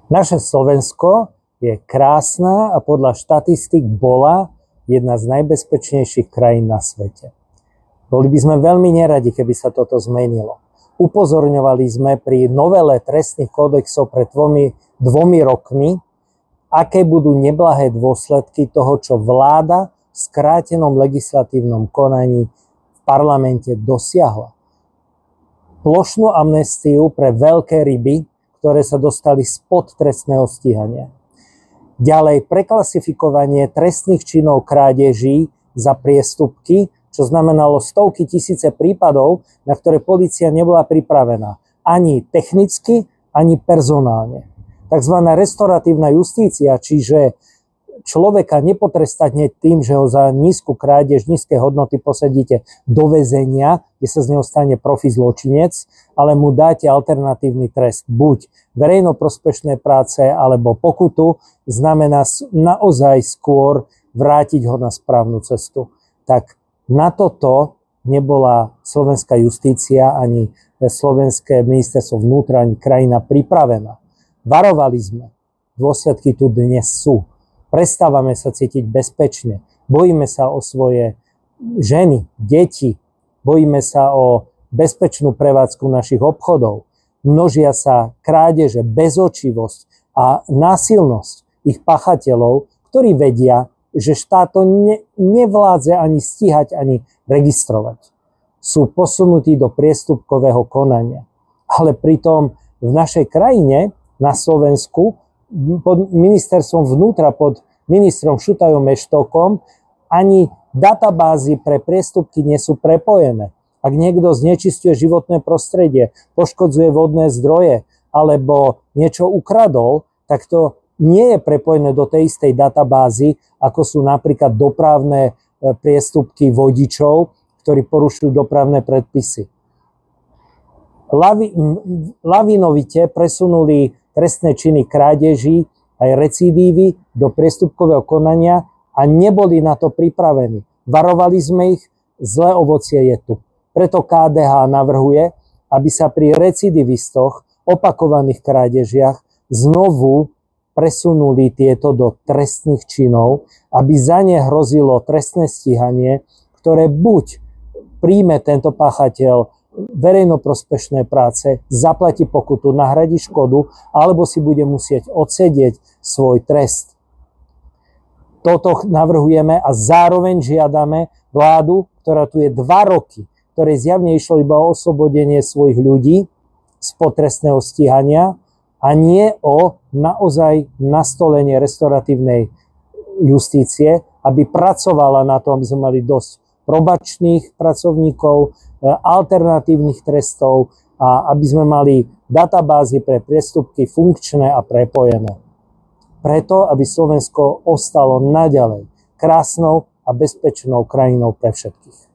Naše Slovensko je krásna a podľa štatistík bola jedna z najbezpečnejších krajín na svete. Boli by sme veľmi neradi, keby sa toto zmenilo. Upozorňovali sme pri novele trestných kódexov pred dvomi rokmi, aké budú neblahé dôsledky toho, čo vláda v skrátenom legislatívnom konaní v parlamente dosiahla. Plošnú amnestiu pre veľké ryby, ktoré sa dostali spod trestného stíhania. Ďalej preklasifikovanie trestných činov krádeží za priestupky, čo znamenalo stovky tisíce prípadov, na ktoré polícia nebola pripravená. Ani technicky, ani personálne. Takzvaná restoratívna justícia, čiže človeka nepotrestate tým, že ho za nízku krádež, nízke hodnoty posadíte do väzenia, kde sa z neho stane profi zločinec, ale mu dáte alternatívny trest. Buď verejnoprospešné práce, alebo pokutu, znamená naozaj skôr vrátiť ho na správnu cestu. Tak na toto nebola slovenská justícia ani slovenské ministerstvo vnútra, ani krajina pripravená. Varovali sme. Dôsledky tu dnes sú. Prestávame sa cítiť bezpečne. Bojíme sa o svoje ženy, deti. Bojíme sa o bezpečnú prevádzku našich obchodov. Množia sa krádeže, bezočivosť a násilnosť ich páchateľov, ktorí vedia, že štát to nevládze ani stíhať, ani registrovať. Sú posunutí do priestupkového konania. Ale pritom v našej krajine, na Slovensku, pod ministerstvom vnútra, pod ministrom Šutajom Eštokom, ani databázy pre priestupky nie sú prepojené. Ak niekto znečisťuje životné prostredie, poškodzuje vodné zdroje alebo niečo ukradol, tak to nie je prepojené do tej istej databázy, ako sú napríklad dopravné priestupky vodičov, ktorí porušujú dopravné predpisy. Lavinovite presunuli trestné činy krádeží aj recidívy do priestupkového konania a neboli na to pripravení. Varovali sme ich, zlé ovocie je tu. Preto KDH navrhuje, aby sa pri recidivistoch, opakovaných krádežiach, znovu presunuli tieto do trestných činov, aby za ne hrozilo trestné stíhanie, ktoré buď príjme tento páchateľ verejnoprospešné práce, zaplatí pokutu, nahradí škodu, alebo si bude musieť odsedieť svoj trest. Toto navrhujeme a zároveň žiadame vládu, ktorá tu je 2 roky, ktoré zjavne išlo iba o oslobodenie svojich ľudí spod trestného stíhania a nie o naozaj nastolenie restoratívnej justície, aby pracovala na to, aby sme mali dosť probačných pracovníkov, alternatívnych trestov a aby sme mali databázy pre priestupky funkčné a prepojené. Preto, aby Slovensko ostalo naďalej krásnou a bezpečnou krajinou pre všetkých.